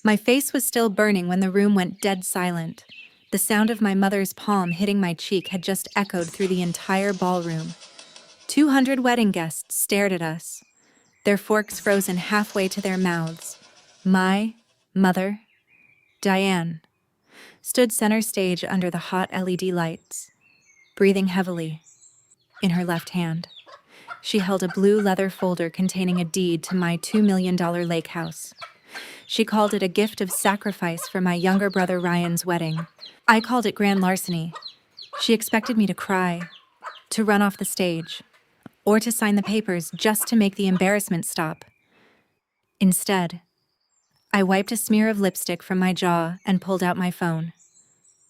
My face was still burning when the room went dead silent. The sound of my mother's palm hitting my cheek had just echoed through the entire ballroom. 200 wedding guests stared at us, their forks frozen halfway to their mouths. My mother, Diane, stood center stage under the hot LED lights, breathing heavily. In her left hand, she held a blue leather folder containing a deed to my $2 million lake house. She called it a gift of sacrifice for my younger brother Ryan's wedding. I called it grand larceny. She expected me to cry, to run off the stage, or to sign the papers just to make the embarrassment stop. Instead, I wiped a smear of lipstick from my jaw and pulled out my phone.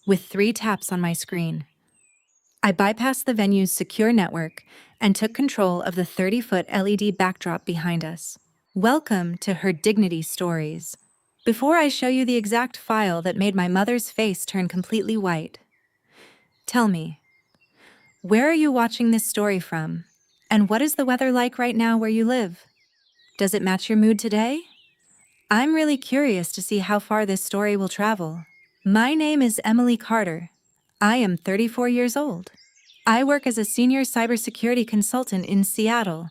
With 3 taps on my screen, I bypassed the venue's secure network and took control of the 30-foot LED backdrop behind us. Welcome to Her Dignity Stories. Before I show you the exact file that made my mother's face turn completely white, tell me, where are you watching this story from? And what is the weather like right now where you live? Does it match your mood today? I'm really curious to see how far this story will travel. My name is Emily Carter. I am 34 years old. I work as a senior cybersecurity consultant in Seattle.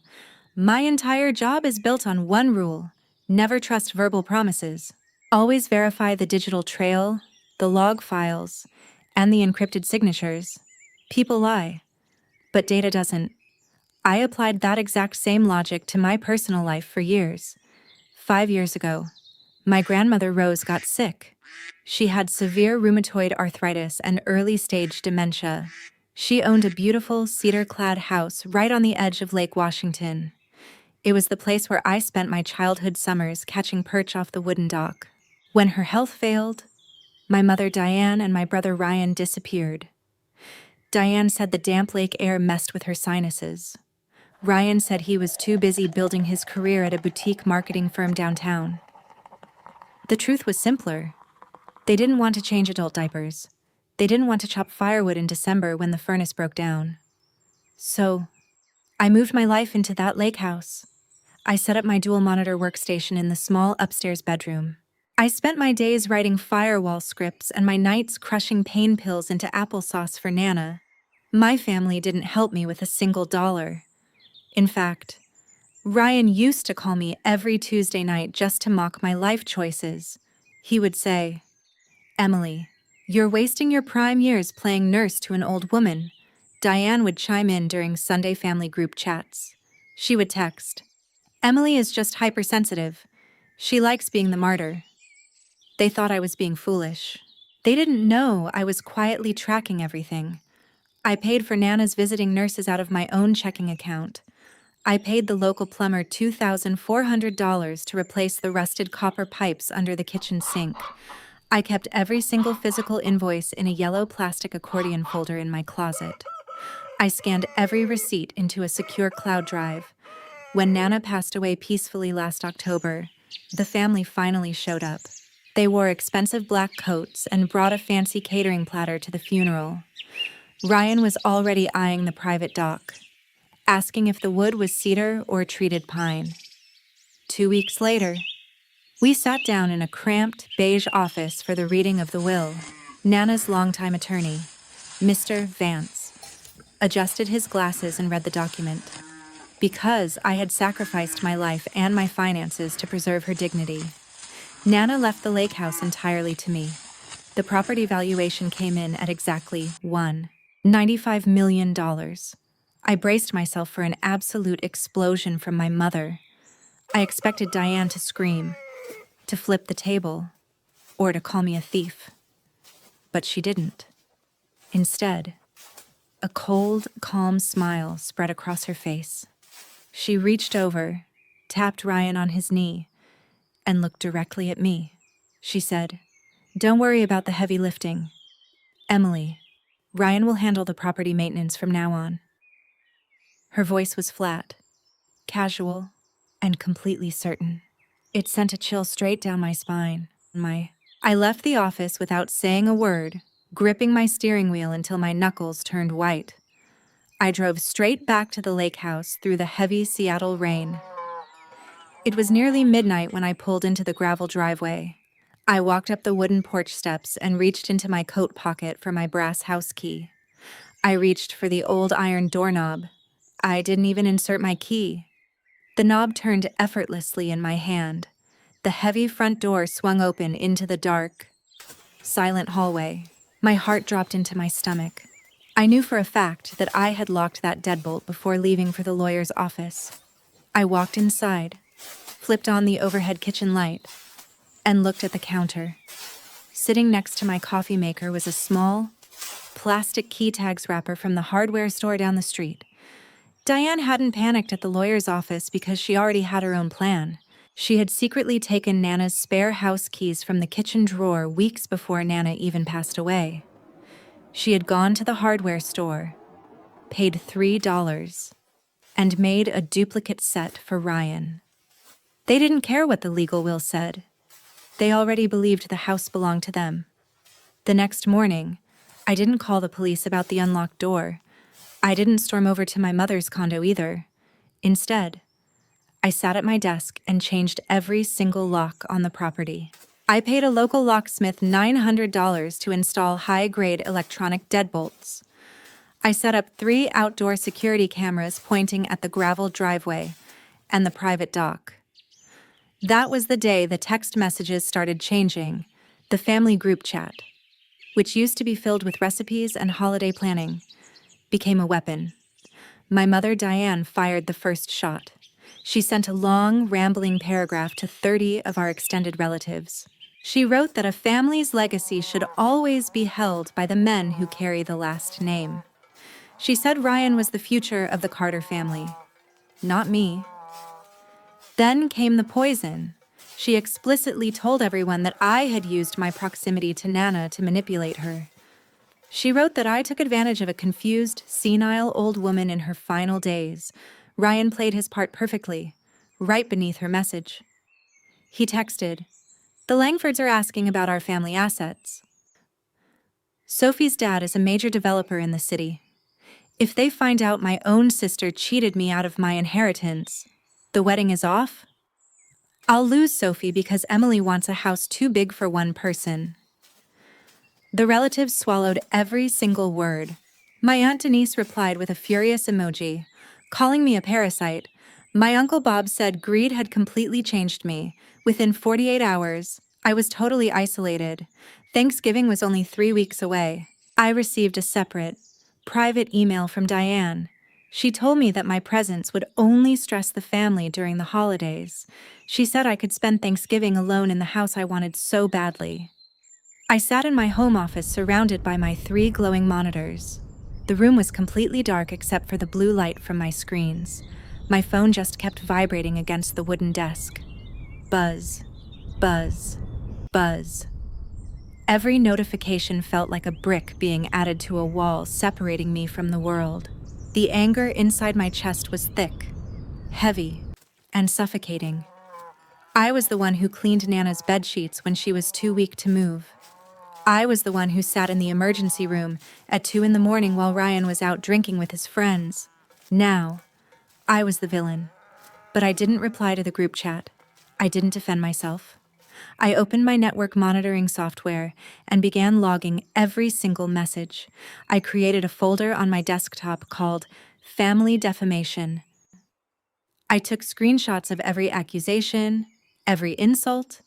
My entire job is built on one rule: never trust verbal promises. Always verify the digital trail, the log files, and the encrypted signatures. People lie, but data doesn't. I applied that exact same logic to my personal life for years. 5 years ago, my grandmother Rose got sick. She had severe rheumatoid arthritis and early-stage dementia. She owned a beautiful cedar-clad house right on the edge of Lake Washington. It was the place where I spent my childhood summers catching perch off the wooden dock. When her health failed, my mother Diane and my brother Ryan disappeared. Diane said the damp lake air messed with her sinuses. Ryan said he was too busy building his career at a boutique marketing firm downtown. The truth was simpler. They didn't want to change adult diapers. They didn't want to chop firewood in December when the furnace broke down. So, I moved my life into that lake house. I set up my dual-monitor workstation in the small upstairs bedroom. I spent my days writing firewall scripts and my nights crushing pain pills into applesauce for Nana. My family didn't help me with a single dollar. In fact, Ryan used to call me every Tuesday night just to mock my life choices. He would say, "Emily, you're wasting your prime years playing nurse to an old woman." Diane would chime in during Sunday family group chats. She would text, "Emily is just hypersensitive. She likes being the martyr." They thought I was being foolish. They didn't know I was quietly tracking everything. I paid for Nana's visiting nurses out of my own checking account. I paid the local plumber $2,400 to replace the rusted copper pipes under the kitchen sink. I kept every single physical invoice in a yellow plastic accordion folder in my closet. I scanned every receipt into a secure cloud drive. When Nana passed away peacefully last October, the family finally showed up. They wore expensive black coats and brought a fancy catering platter to the funeral. Ryan was already eyeing the private dock, asking if the wood was cedar or treated pine. 2 weeks later, we sat down in a cramped, beige office for the reading of the will. Nana's longtime attorney, Mr. Vance, adjusted his glasses and read the document. Because I had sacrificed my life and my finances to preserve her dignity, Nana left the lake house entirely to me. The property valuation came in at exactly $1.95 million. I braced myself for an absolute explosion from my mother. I expected Diane to scream, to flip the table, or to call me a thief. But she didn't. Instead, a cold, calm smile spread across her face. She reached over, tapped Ryan on his knee, and looked directly at me. She said, "Don't worry about the heavy lifting. Emily, Ryan will handle the property maintenance from now on." Her voice was flat, casual, and completely certain. It sent a chill straight down my spine. I left the office without saying a word, gripping my steering wheel until my knuckles turned white. I drove straight back to the lake house through the heavy Seattle rain. It was nearly midnight when I pulled into the gravel driveway. I walked up the wooden porch steps and reached into my coat pocket for my brass house key. I reached for the old iron doorknob. I didn't even insert my key. The knob turned effortlessly in my hand. The heavy front door swung open into the dark, silent hallway. My heart dropped into my stomach. I knew for a fact that I had locked that deadbolt before leaving for the lawyer's office. I walked inside, flipped on the overhead kitchen light, and looked at the counter. Sitting next to my coffee maker was a small, plastic key tags wrapper from the hardware store down the street. Diane hadn't panicked at the lawyer's office because she already had her own plan. She had secretly taken Nana's spare house keys from the kitchen drawer weeks before Nana even passed away. She had gone to the hardware store, paid $3, and made a duplicate set for Ryan. They didn't care what the legal will said. They already believed the house belonged to them. The next morning, I didn't call the police about the unlocked door. I didn't storm over to my mother's condo either. Instead, I sat at my desk and changed every single lock on the property. I paid a local locksmith $900 to install high-grade electronic deadbolts. I set up 3 outdoor security cameras pointing at the gravel driveway and the private dock. That was the day the text messages started changing. The family group chat, which used to be filled with recipes and holiday planning, became a weapon. My mother, Diane, fired the first shot. She sent a long, rambling paragraph to 30 of our extended relatives. She wrote that a family's legacy should always be held by the men who carry the last name. She said Ryan was the future of the Carter family, not me. Then came the poison. She explicitly told everyone that I had used my proximity to Nana to manipulate her. She wrote that I took advantage of a confused, senile old woman in her final days. Ryan played his part perfectly, right beneath her message. He texted, "The Langfords are asking about our family assets. Sophie's dad is a major developer in the city. If they find out my own sister cheated me out of my inheritance, the wedding is off. I'll lose Sophie because Emily wants a house too big for one person." The relatives swallowed every single word. My Aunt Denise replied with a furious emoji, calling me a parasite. My Uncle Bob said greed had completely changed me. Within 48 hours, I was totally isolated. Thanksgiving was only 3 weeks away. I received a separate, private email from Diane. She told me that my presence would only stress the family during the holidays. She said I could spend Thanksgiving alone in the house I wanted so badly. I sat in my home office surrounded by my 3 glowing monitors. The room was completely dark except for the blue light from my screens. My phone just kept vibrating against the wooden desk. Buzz, buzz, buzz. Every notification felt like a brick being added to a wall separating me from the world. The anger inside my chest was thick, heavy, and suffocating. I was the one who cleaned Nana's bedsheets when she was too weak to move. I was the one who sat in the emergency room at 2 a.m. while Ryan was out drinking with his friends. Now, I was the villain. But I didn't reply to the group chat. I didn't defend myself. I opened my network monitoring software and began logging every single message. I created a folder on my desktop called Family Defamation. I took screenshots of every accusation, every insult,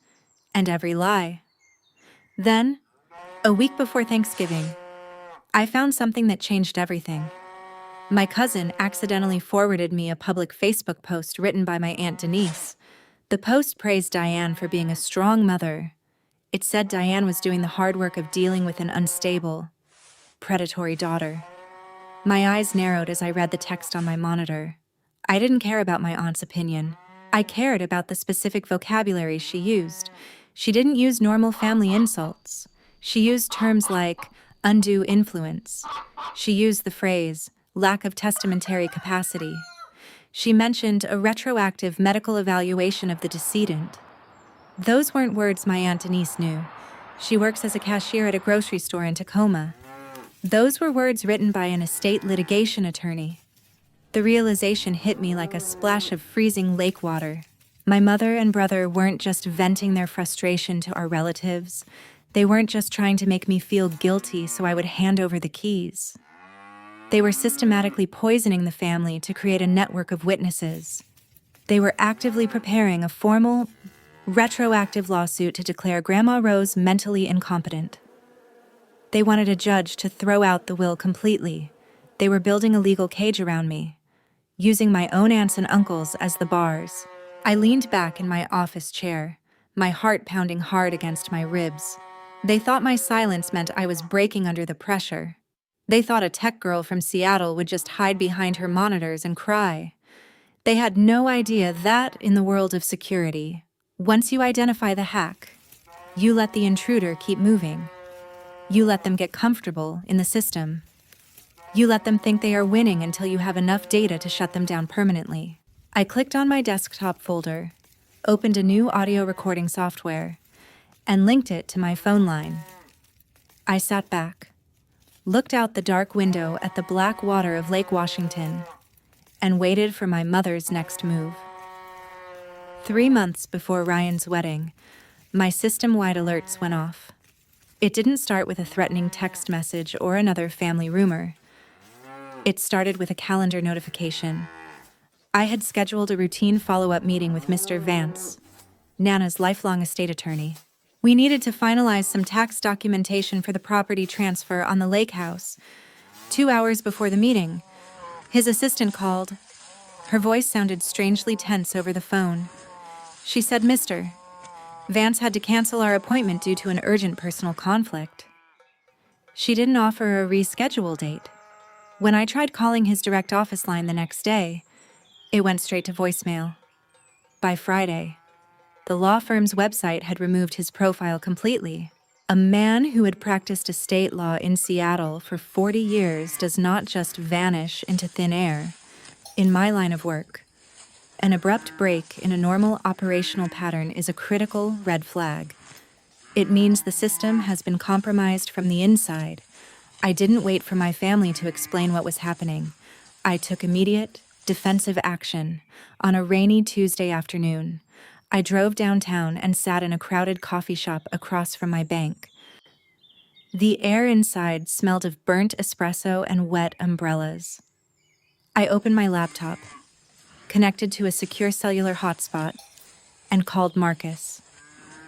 and every lie. Then, a week before Thanksgiving, I found something that changed everything. My cousin accidentally forwarded me a public Facebook post written by my Aunt Denise. The post praised Diane for being a strong mother. It said Diane was doing the hard work of dealing with an unstable, predatory daughter. My eyes narrowed as I read the text on my monitor. I didn't care about my aunt's opinion. I cared about the specific vocabulary she used. She didn't use normal family insults. She used terms like undue influence. She used the phrase lack of testamentary capacity. She mentioned a retroactive medical evaluation of the decedent. Those weren't words my Aunt Denise knew. She works as a cashier at a grocery store in Tacoma. Those were words written by an estate litigation attorney. The realization hit me like a splash of freezing lake water. My mother and brother weren't just venting their frustration to our relatives. They weren't just trying to make me feel guilty so I would hand over the keys. They were systematically poisoning the family to create a network of witnesses. They were actively preparing a formal, retroactive lawsuit to declare Grandma Rose mentally incompetent. They wanted a judge to throw out the will completely. They were building a legal cage around me, using my own aunts and uncles as the bars. I leaned back in my office chair, my heart pounding hard against my ribs. They thought my silence meant I was breaking under the pressure. They thought a tech girl from Seattle would just hide behind her monitors and cry. They had no idea that, in the world of security, once you identify the hack, you let the intruder keep moving. You let them get comfortable in the system. You let them think they are winning until you have enough data to shut them down permanently. I clicked on my desktop folder, opened a new audio recording software, and linked it to my phone line. I sat back, looked out the dark window at the black water of Lake Washington, and waited for my mother's next move. 3 months before Ryan's wedding, my system-wide alerts went off. It didn't start with a threatening text message or another family rumor. It started with a calendar notification. I had scheduled a routine follow-up meeting with Mr. Vance, Nana's lifelong estate attorney. We needed to finalize some tax documentation for the property transfer on the lake house. 2 hours before the meeting, his assistant called. Her voice sounded strangely tense over the phone. She said, "Mr. Vance had to cancel our appointment due to an urgent personal conflict." She didn't offer a reschedule date. When I tried calling his direct office line the next day, it went straight to voicemail. By Friday, the law firm's website had removed his profile completely. A man who had practiced estate law in Seattle for 40 years does not just vanish into thin air. In my line of work, an abrupt break in a normal operational pattern is a critical red flag. It means the system has been compromised from the inside. I didn't wait for my family to explain what was happening. I took immediate, defensive action. On a rainy Tuesday afternoon, I drove downtown and sat in a crowded coffee shop across from my bank. The air inside smelled of burnt espresso and wet umbrellas. I opened my laptop, connected to a secure cellular hotspot, and called Marcus.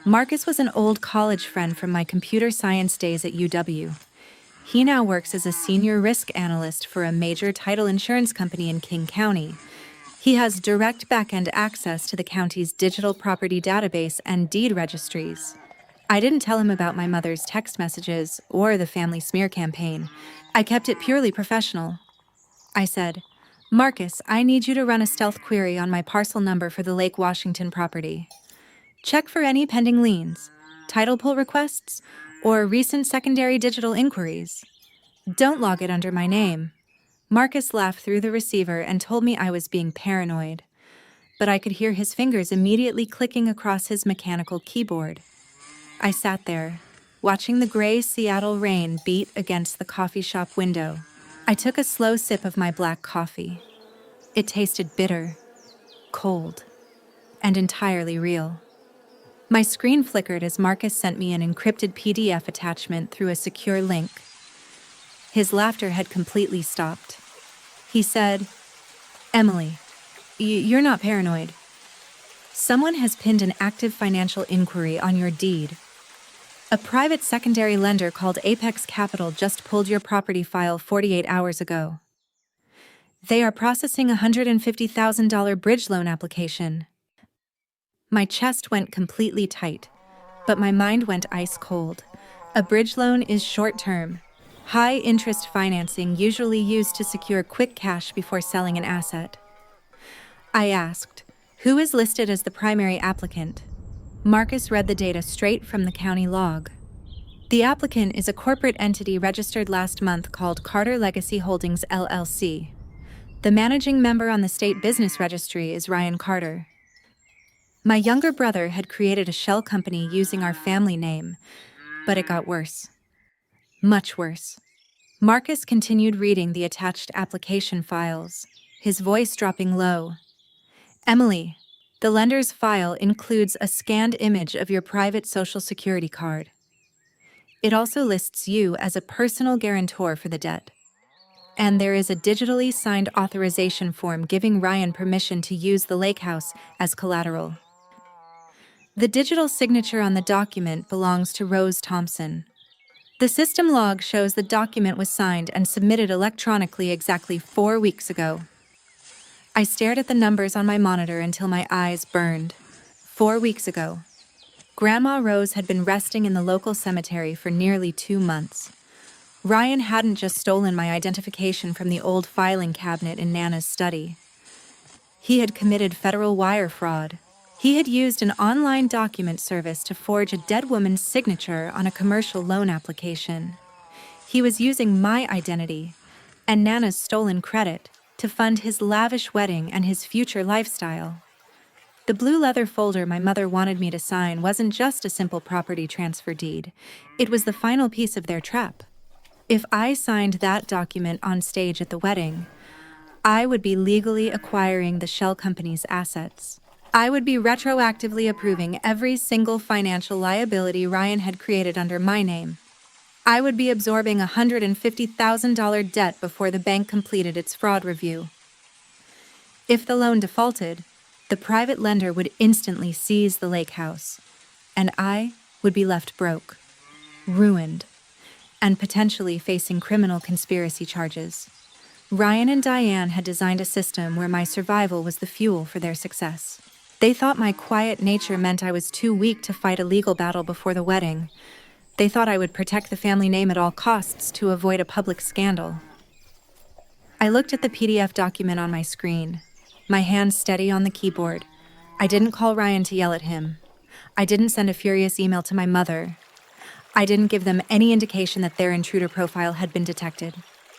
Marcus was an old college friend from my computer science days at UW. He now works as a senior risk analyst for a major title insurance company in King County. He has direct back-end access to the county's digital property database and deed registries. I didn't tell him about my mother's text messages or the family smear campaign. I kept it purely professional. I said, "Marcus, I need you to run a stealth query on my parcel number for the Lake Washington property. Check for any pending liens, title pull requests, or recent secondary digital inquiries. Don't log it under my name." Marcus laughed through the receiver and told me I was being paranoid, but I could hear his fingers immediately clicking across his mechanical keyboard. I sat there, watching the gray Seattle rain beat against the coffee shop window. I took a slow sip of my black coffee. It tasted bitter, cold, and entirely real. My screen flickered as Marcus sent me an encrypted PDF attachment through a secure link. His laughter had completely stopped. He said, "Emily, you're not paranoid. Someone has pinned an active financial inquiry on your deed. A private secondary lender called Apex Capital just pulled your property file 48 hours ago. They are processing a $150,000 bridge loan application." My chest went completely tight, but my mind went ice cold. A bridge loan is short-term, high-interest financing usually used to secure quick cash before selling an asset. I asked, "Who is listed as the primary applicant?" Marcus read the data straight from the county log. The applicant is a corporate entity registered last month called Carter Legacy Holdings LLC. The managing member on the state business registry is Ryan Carter. My younger brother had created a shell company using our family name, but it got worse. Much worse. Marcus continued reading the attached application files, his voice dropping low. "Emily, The lender's file includes a scanned image of your private Social Security card. It also lists you as a personal guarantor for the debt. And there is a digitally signed authorization form giving Ryan permission to use the lake house as collateral. The digital signature on the document belongs to Rose Thompson. The system log shows the document was signed and submitted electronically exactly 4 weeks ago. I stared at the numbers on my monitor until my eyes burned. 4 weeks ago. Grandma Rose had been resting in the local cemetery for nearly 2 months. Ryan hadn't just stolen my identification from the old filing cabinet in Nana's study. He had committed federal wire fraud. He had used an online document service to forge a dead woman's signature on a commercial loan application. He was using my identity and Nana's stolen credit to fund his lavish wedding and his future lifestyle. The blue leather folder my mother wanted me to sign wasn't just a simple property transfer deed. It was the final piece of their trap. If I signed that document on stage at the wedding, I would be legally acquiring the shell company's assets. I would be retroactively approving every single financial liability Ryan had created under my name. I would be absorbing a $150,000 debt before the bank completed its fraud review. If the loan defaulted, the private lender would instantly seize the lake house, and I would be left broke, ruined, and potentially facing criminal conspiracy charges. Ryan and Diane had designed a system where my survival was the fuel for their success. They thought my quiet nature meant I was too weak to fight a legal battle before the wedding. They thought I would protect the family name at all costs to avoid a public scandal. I looked at the PDF document on my screen, my hands steady on the keyboard. I didn't call Ryan to yell at him. I didn't send a furious email to my mother. I didn't give them any indication that their intruder profile had been detected.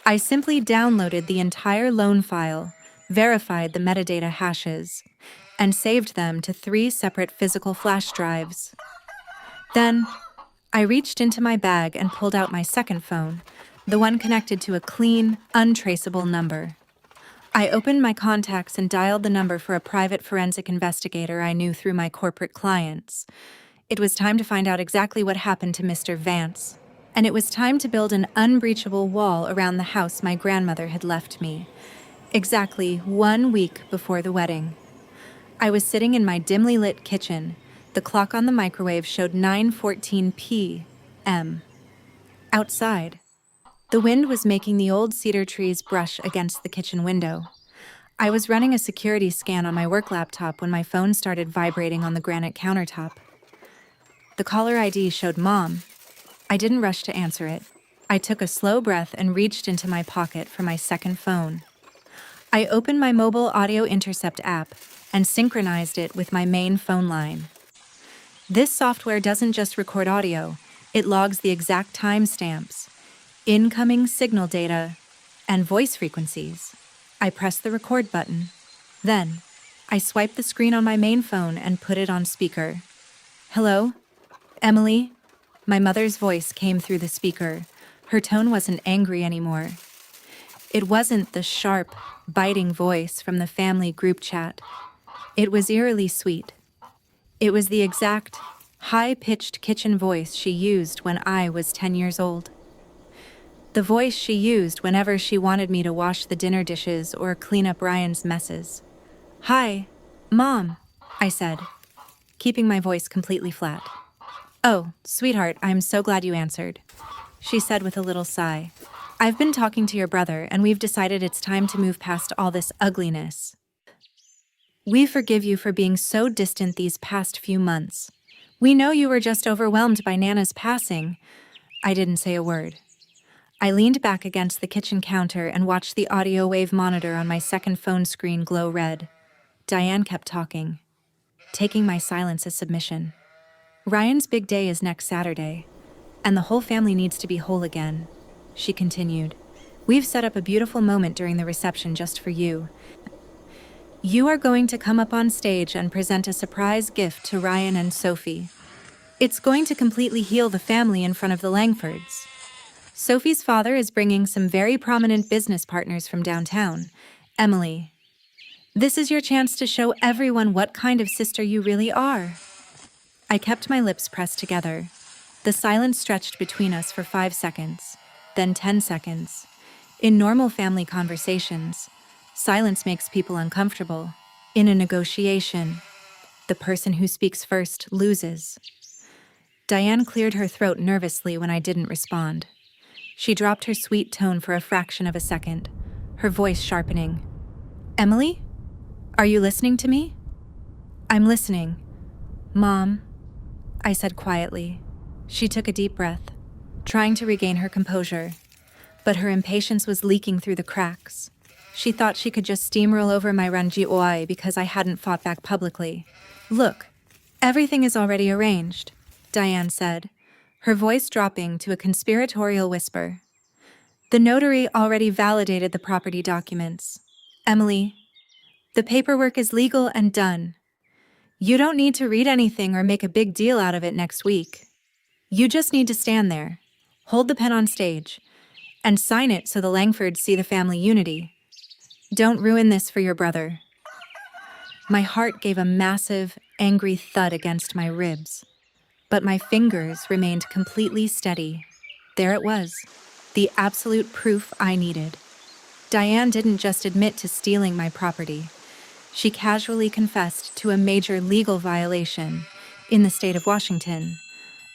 I simply downloaded the entire loan file, verified the metadata hashes, and saved them to 3 separate physical flash drives. Then, I reached into my bag and pulled out my second phone, the one connected to a clean, untraceable number. I opened my contacts and dialed the number for a private forensic investigator I knew through my corporate clients. It was time to find out exactly what happened to Mr. Vance. And it was time to build an unbreachable wall around the house my grandmother had left me, exactly 1 week before the wedding. I was sitting in my dimly lit kitchen. The clock on the microwave showed 9:14 p.m. Outside, the wind was making the old cedar trees brush against the kitchen window. I was running a security scan on my work laptop when my phone started vibrating on the granite countertop. The caller ID showed Mom. I didn't rush to answer it. I took a slow breath and reached into my pocket for my second phone. I opened my mobile audio intercept app and synchronized it with my main phone line. This software doesn't just record audio, it logs the exact timestamps, incoming signal data, and voice frequencies. I pressed the record button. Then, I swiped the screen on my main phone and put it on speaker. "Hello? Emily?" My mother's voice came through the speaker. Her tone wasn't angry anymore. It wasn't the sharp, biting voice from the family group chat. It was eerily sweet. It was the exact, high-pitched kitchen voice she used when I was 10 years old. The voice she used whenever she wanted me to wash the dinner dishes or clean up Ryan's messes. "Hi, Mom," I said, keeping my voice completely flat. "Oh, sweetheart, I'm so glad you answered," she said with a little sigh. "I've been talking to your brother, and we've decided it's time to move past all this ugliness. We forgive you for being so distant these past few months. We know you were just overwhelmed by Nana's passing." I didn't say a word. I leaned back against the kitchen counter and watched the audio wave monitor on my second phone screen glow red. Diane kept talking, taking my silence as submission. "Ryan's big day is next Saturday, and the whole family needs to be whole again," she continued. "We've set up a beautiful moment during the reception just for you. You are going to come up on stage and present a surprise gift to Ryan and Sophie. It's going to completely heal the family in front of the Langfords. Sophie's father is bringing some very prominent business partners from downtown. Emily, This is your chance to show everyone what kind of sister you really are. I kept my lips pressed together. The silence stretched between us for 5 seconds, then 10 seconds. In normal family conversations, silence makes people uncomfortable. In a negotiation, the person who speaks first loses. Diane cleared her throat nervously when I didn't respond. She dropped her sweet tone for a fraction of a second, her voice sharpening. Emily? Are you listening to me? I'm listening. Mom, I said quietly. She took a deep breath, trying to regain her composure, but her impatience was leaking through the cracks. She thought she could just steamroll over my ranjioi because I hadn't fought back publicly. Look, everything is already arranged, Diane said, her voice dropping to a conspiratorial whisper. The notary already validated the property documents. Emily, the paperwork is legal and done. You don't need to read anything or make a big deal out of it next week. You just need to stand there, hold the pen on stage, and sign it so the Langfords see the family unity. Don't ruin this for your brother. My heart gave a massive, angry thud against my ribs, but my fingers remained completely steady. There it was, the absolute proof I needed. Diane didn't just admit to stealing my property. She casually confessed to a major legal violation in the state of Washington.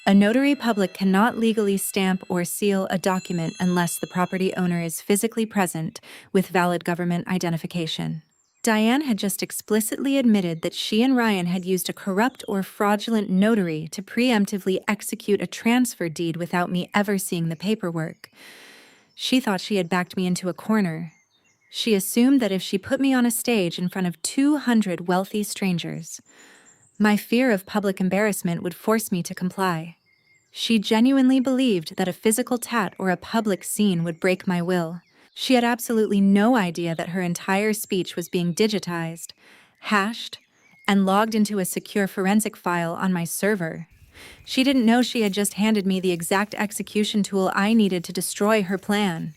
A notary public cannot legally stamp or seal a document unless the property owner is physically present with valid government identification. Diane had just explicitly admitted that she and Ryan had used a corrupt or fraudulent notary to preemptively execute a transfer deed without me ever seeing the paperwork. She thought she had backed me into a corner. She assumed that if she put me on a stage in front of 200 wealthy strangers, my fear of public embarrassment would force me to comply. She genuinely believed that a physical tat or a public scene would break my will. She had absolutely no idea that her entire speech was being digitized, hashed, and logged into a secure forensic file on my server. She didn't know she had just handed me the exact execution tool I needed to destroy her plan.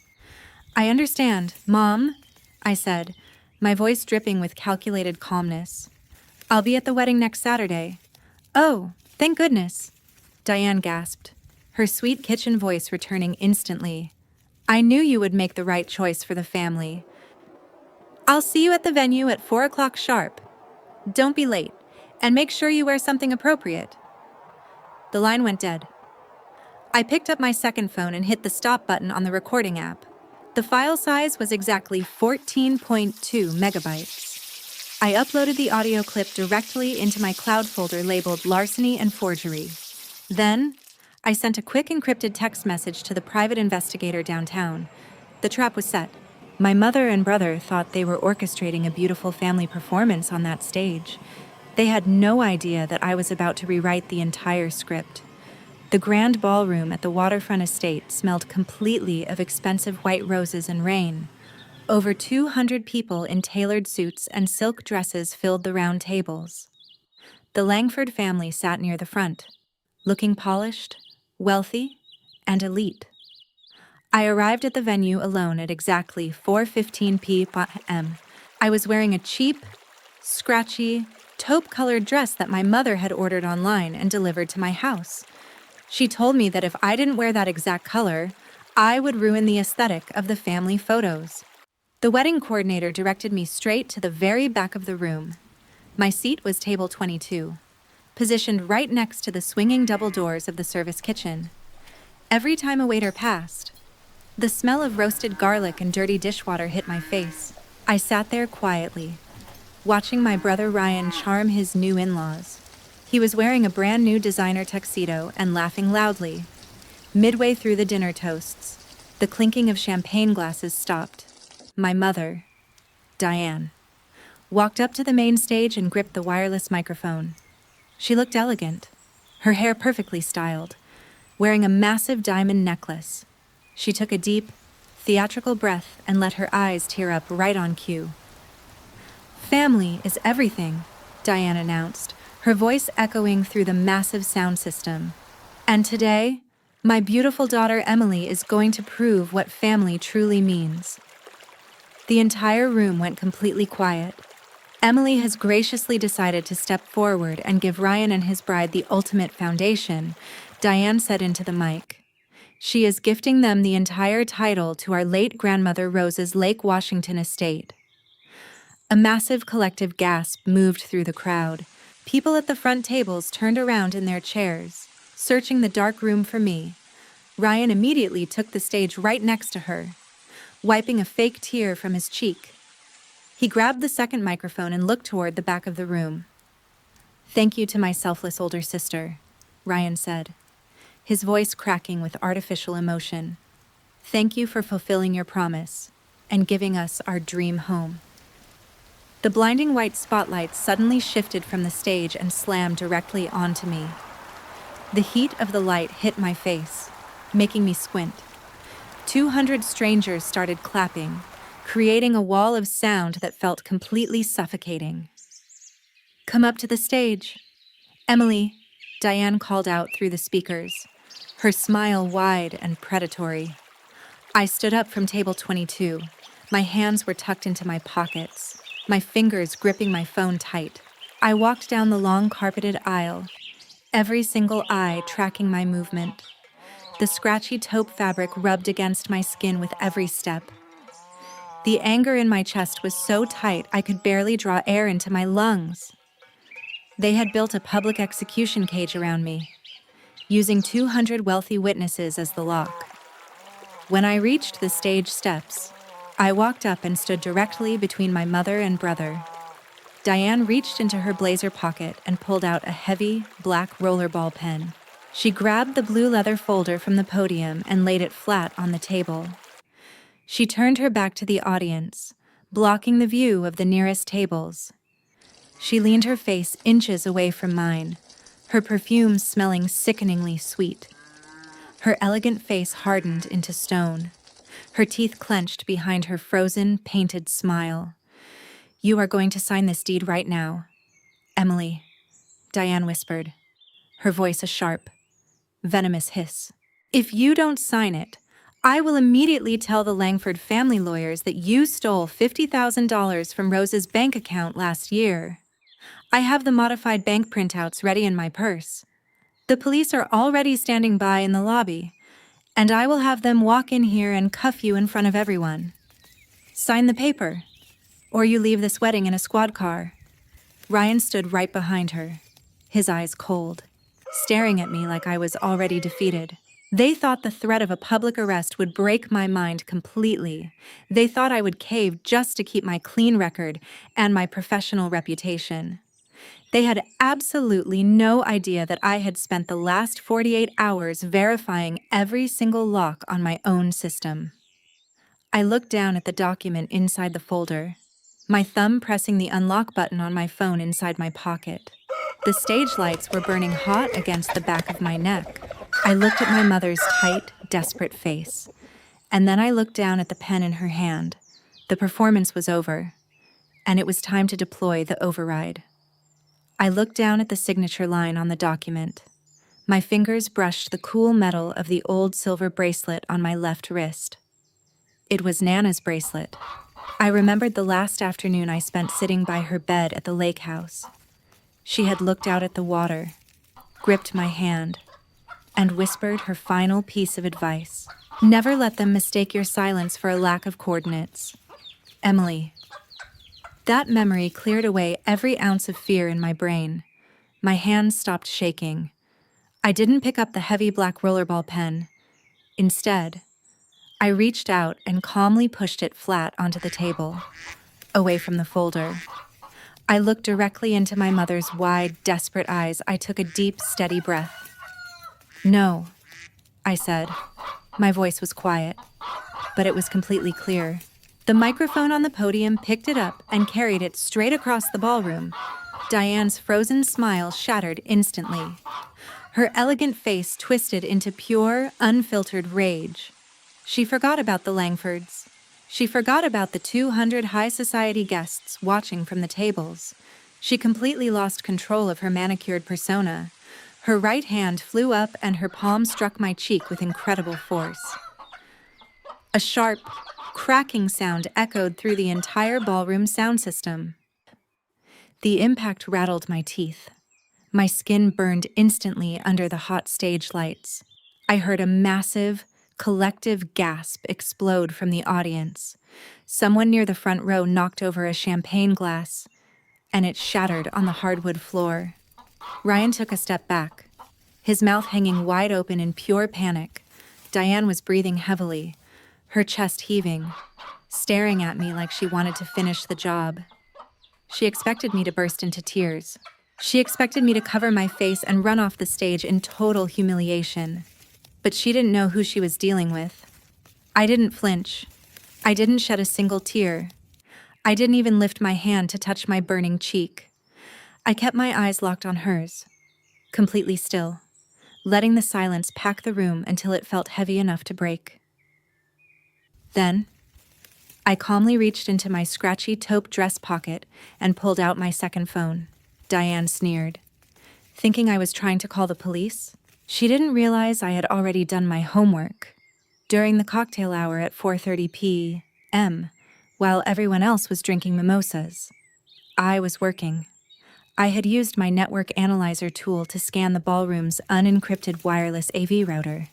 I understand, Mom, I said, my voice dripping with calculated calmness. I'll be at the wedding next Saturday. Oh, thank goodness, Diane gasped, her sweet kitchen voice returning instantly. I knew you would make the right choice for the family. I'll see you at the venue at 4 o'clock sharp. Don't be late, and make sure you wear something appropriate. The line went dead. I picked up my second phone and hit the stop button on the recording app. The file size was exactly 14.2 megabytes. I uploaded the audio clip directly into my cloud folder labeled Larceny and Forgery. Then, I sent a quick encrypted text message to the private investigator downtown. The trap was set. My mother and brother thought they were orchestrating a beautiful family performance on that stage. They had no idea that I was about to rewrite the entire script. The grand ballroom at the waterfront estate smelled completely of expensive white roses and rain. Over 200 people in tailored suits and silk dresses filled the round tables. The Langford family sat near the front, looking polished, wealthy, and elite. I arrived at the venue alone at exactly 4:15 p.m. I was wearing a cheap, scratchy, taupe-colored dress that my mother had ordered online and delivered to my house. She told me that if I didn't wear that exact color, I would ruin the aesthetic of the family photos. The wedding coordinator directed me straight to the very back of the room. My seat was table 22, positioned right next to the swinging double doors of the service kitchen. Every time a waiter passed, the smell of roasted garlic and dirty dishwater hit my face. I sat there quietly, watching my brother Ryan charm his new in-laws. He was wearing a brand new designer tuxedo and laughing loudly. Midway through the dinner toasts, the clinking of champagne glasses stopped. My mother, Diane, walked up to the main stage and gripped the wireless microphone. She looked elegant, her hair perfectly styled, wearing a massive diamond necklace. She took a deep, theatrical breath and let her eyes tear up right on cue. Family is everything, Diane announced, her voice echoing through the massive sound system. And today, my beautiful daughter Emily is going to prove what family truly means. The entire room went completely quiet. Emily has graciously decided to step forward and give Ryan and his bride the ultimate foundation, Diane said into the mic. She is gifting them the entire title to our late grandmother Rose's Lake Washington estate. A massive collective gasp moved through the crowd. People at the front tables turned around in their chairs, searching the dark room for me. Ryan immediately took the stage right next to her, wiping a fake tear from his cheek. He grabbed the second microphone and looked toward the back of the room. "Thank you to my selfless older sister," Ryan said, his voice cracking with artificial emotion. "Thank you for fulfilling your promise and giving us our dream home." The blinding white spotlight suddenly shifted from the stage and slammed directly onto me. The heat of the light hit my face, making me squint. 200 strangers started clapping, creating a wall of sound that felt completely suffocating. "Come up to the stage, Emily," Diane called out through the speakers, her smile wide and predatory. I stood up from table 22. My hands were tucked into my pockets, my fingers gripping my phone tight. I walked down the long carpeted aisle, every single eye tracking my movement. The scratchy taupe fabric rubbed against my skin with every step. The anger in my chest was so tight I could barely draw air into my lungs. They had built a public execution cage around me, using 200 wealthy witnesses as the lock. When I reached the stage steps, I walked up and stood directly between my mother and brother. Diane reached into her blazer pocket and pulled out a heavy, black rollerball pen. She grabbed the blue leather folder from the podium and laid it flat on the table. She turned her back to the audience, blocking the view of the nearest tables. She leaned her face inches away from mine, her perfume smelling sickeningly sweet. Her elegant face hardened into stone, her teeth clenched behind her frozen, painted smile. "You are going to sign this deed right now, Emily," Diane whispered, her voice a sharp, venomous hiss. "If you don't sign it, I will immediately tell the Langford family lawyers that you stole $50,000 from Rose's bank account last year. I have the modified bank printouts ready in my purse. The police are already standing by in the lobby, and I will have them walk in here and cuff you in front of everyone. Sign the paper, or you leave this wedding in a squad car." Ryan stood right behind her, his eyes cold, staring at me like I was already defeated. They thought the threat of a public arrest would break my mind completely. They thought I would cave just to keep my clean record and my professional reputation. They had absolutely no idea that I had spent the last 48 hours verifying every single lock on my own system. I looked down at the document inside the folder, my thumb pressing the unlock button on my phone inside my pocket. The stage lights were burning hot against the back of my neck. I looked at my mother's tight, desperate face, and then I looked down at the pen in her hand. The performance was over, and it was time to deploy the override. I looked down at the signature line on the document. My fingers brushed the cool metal of the old silver bracelet on my left wrist. It was Nana's bracelet. I remembered the last afternoon I spent sitting by her bed at the lake house. She had looked out at the water, gripped my hand, and whispered her final piece of advice. "Never let them mistake your silence for a lack of coordinates, Emily." That memory cleared away every ounce of fear in my brain. My hands stopped shaking. I didn't pick up the heavy black rollerball pen. Instead, I reached out and calmly pushed it flat onto the table, away from the folder. I looked directly into my mother's wide, desperate eyes. I took a deep, steady breath. "No," I said. My voice was quiet, but it was completely clear. The microphone on the podium picked it up and carried it straight across the ballroom. Diane's frozen smile shattered instantly. Her elegant face twisted into pure, unfiltered rage. She forgot about the Langfords. She forgot about the 200 high society guests watching from the tables. She completely lost control of her manicured persona. Her right hand flew up and her palm struck my cheek with incredible force. A sharp, cracking sound echoed through the entire ballroom sound system. The impact rattled my teeth. My skin burned instantly under the hot stage lights. I heard a massive, collective gasp explode from the audience. Someone near the front row knocked over a champagne glass, and it shattered on the hardwood floor. Ryan took a step back, his mouth hanging wide open in pure panic. Diane was breathing heavily, her chest heaving, staring at me like she wanted to finish the job. She expected me to burst into tears. She expected me to cover my face and run off the stage in total humiliation. But she didn't know who she was dealing with. I didn't flinch. I didn't shed a single tear. I didn't even lift my hand to touch my burning cheek. I kept my eyes locked on hers, completely still, letting the silence pack the room until it felt heavy enough to break. Then, I calmly reached into my scratchy taupe dress pocket and pulled out my second phone. Diane sneered, thinking I was trying to call the police. She didn't realize I had already done my homework. During the cocktail hour at 4:30 p.m., while everyone else was drinking mimosas, I was working. I had used my network analyzer tool to scan the ballroom's unencrypted wireless AV router.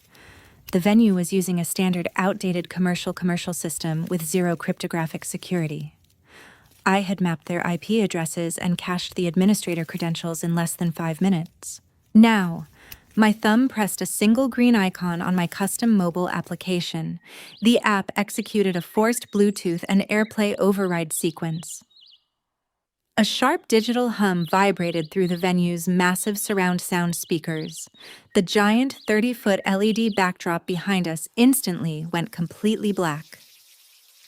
The venue was using a standard outdated commercial system with zero cryptographic security. I had mapped their IP addresses and cached the administrator credentials in less than 5 minutes. Now, my thumb pressed a single green icon on my custom mobile application. The app executed a forced Bluetooth and AirPlay override sequence. A sharp digital hum vibrated through the venue's massive surround sound speakers. The giant 30-foot LED backdrop behind us instantly went completely black.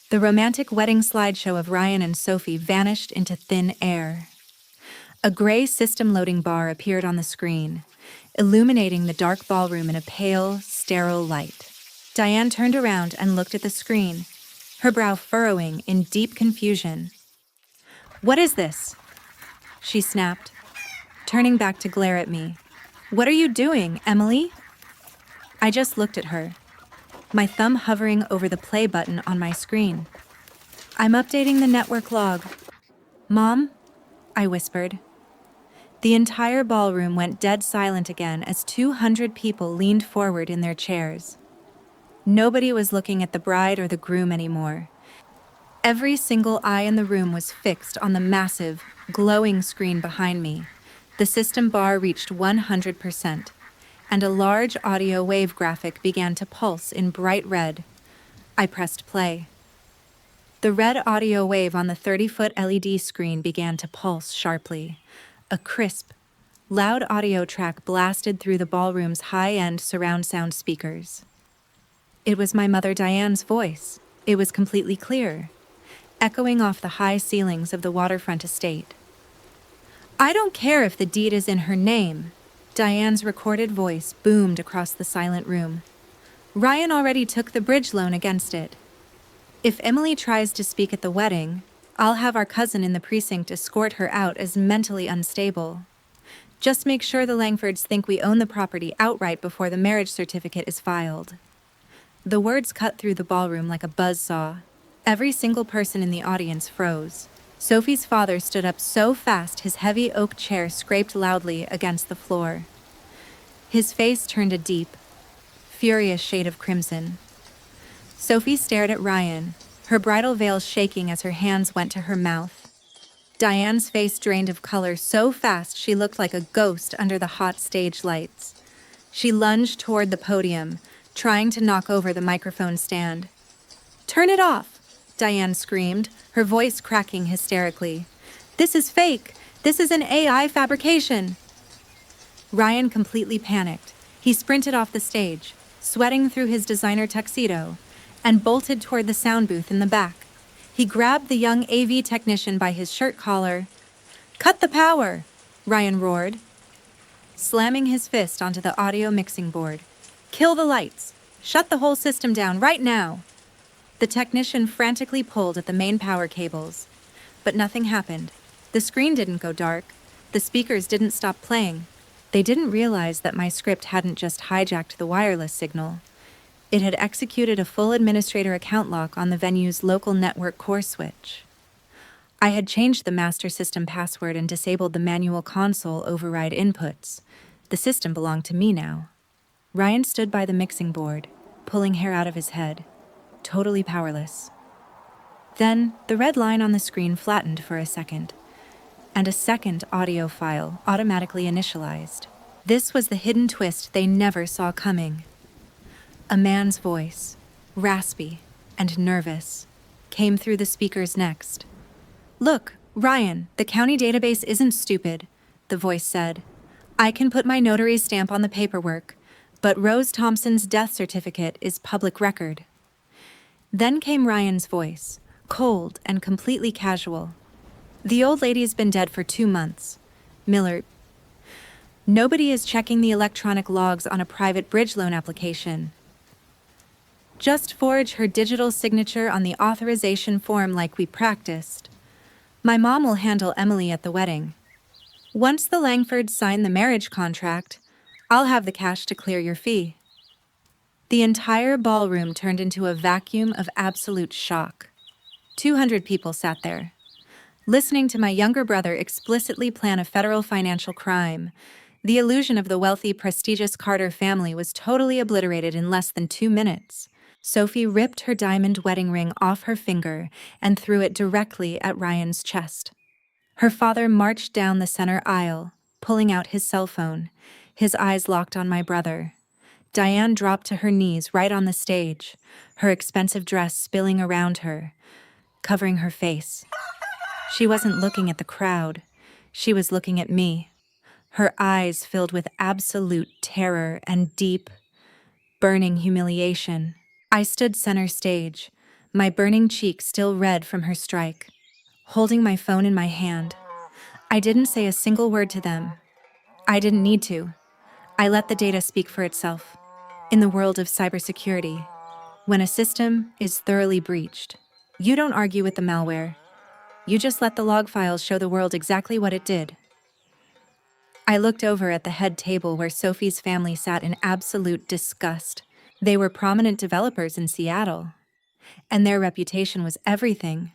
The romantic wedding slideshow of Ryan and Sophie vanished into thin air. A gray system loading bar appeared on the screen, illuminating the dark ballroom in a pale, sterile light. Diane turned around and looked at the screen, her brow furrowing in deep confusion. "What is this?" she snapped, turning back to glare at me. "What are you doing, Emily?" I just looked at her, my thumb hovering over the play button on my screen. "I'm updating the network log." "Mom?" I whispered. The entire ballroom went dead silent again as 200 people leaned forward in their chairs. Nobody was looking at the bride or the groom anymore. Every single eye in the room was fixed on the massive, glowing screen behind me. The system bar reached 100%, and a large audio wave graphic began to pulse in bright red. I pressed play. The red audio wave on the 30-foot LED screen began to pulse sharply. A crisp, loud audio track blasted through the ballroom's high-end surround sound speakers. It was my mother Diane's voice. It was completely clear, echoing off the high ceilings of the waterfront estate. "I don't care if the deed is in her name," Diane's recorded voice boomed across the silent room. "Ryan already took the bridge loan against it. If Emily tries to speak at the wedding, I'll have our cousin in the precinct escort her out as mentally unstable. Just make sure the Langfords think we own the property outright before the marriage certificate is filed." The words cut through the ballroom like a buzzsaw. Every single person in the audience froze. Sophie's father stood up so fast his heavy oak chair scraped loudly against the floor. His face turned a deep, furious shade of crimson. Sophie stared at Ryan, her bridal veil shaking as her hands went to her mouth. Diane's face drained of color so fast she looked like a ghost under the hot stage lights. She lunged toward the podium, trying to knock over the microphone stand. "Turn it off!" Diane screamed, her voice cracking hysterically. "This is fake! This is an AI fabrication!" Ryan completely panicked. He sprinted off the stage, sweating through his designer tuxedo, and bolted toward the sound booth in the back. He grabbed the young AV technician by his shirt collar. "Cut the power!" Ryan roared, slamming his fist onto the audio mixing board. "Kill the lights! Shut the whole system down right now!" The technician frantically pulled at the main power cables, but nothing happened. The screen didn't go dark. The speakers didn't stop playing. They didn't realize that my script hadn't just hijacked the wireless signal. It had executed a full administrator account lock on the venue's local network core switch. I had changed the master system password and disabled the manual console override inputs. The system belonged to me now. Ryan stood by the mixing board, pulling hair out of his head, totally powerless. Then, the red line on the screen flattened for a second, and a second audio file automatically initialized. This was the hidden twist they never saw coming. A man's voice, raspy and nervous, came through the speakers next. "Look, Ryan, the county database isn't stupid," the voice said. "I can put my notary's stamp on the paperwork, but Rose Thompson's death certificate is public record." Then came Ryan's voice, cold and completely casual. "The old lady's been dead for 2 months. Miller, nobody is checking the electronic logs on a private bridge loan application. Just forge her digital signature on the authorization form like we practiced. My mom will handle Emily at the wedding. Once the Langfords sign the marriage contract, I'll have the cash to clear your fee." The entire ballroom turned into a vacuum of absolute shock. 200 people sat there, listening to my younger brother explicitly plan a federal financial crime. The illusion of the wealthy, prestigious Carter family was totally obliterated in less than 2 minutes. Sophie ripped her diamond wedding ring off her finger and threw it directly at Ryan's chest. Her father marched down the center aisle, pulling out his cell phone, his eyes locked on my brother. Diane dropped to her knees right on the stage, her expensive dress spilling around her, covering her face. She wasn't looking at the crowd. She was looking at me, her eyes filled with absolute terror and deep, burning humiliation. I stood center stage, my burning cheek still red from her strike, holding my phone in my hand. I didn't say a single word to them. I didn't need to. I let the data speak for itself. In the world of cybersecurity, when a system is thoroughly breached, you don't argue with the malware. You just let the log files show the world exactly what it did. I looked over at the head table where Sophie's family sat in absolute disgust. They were prominent developers in Seattle, and their reputation was everything.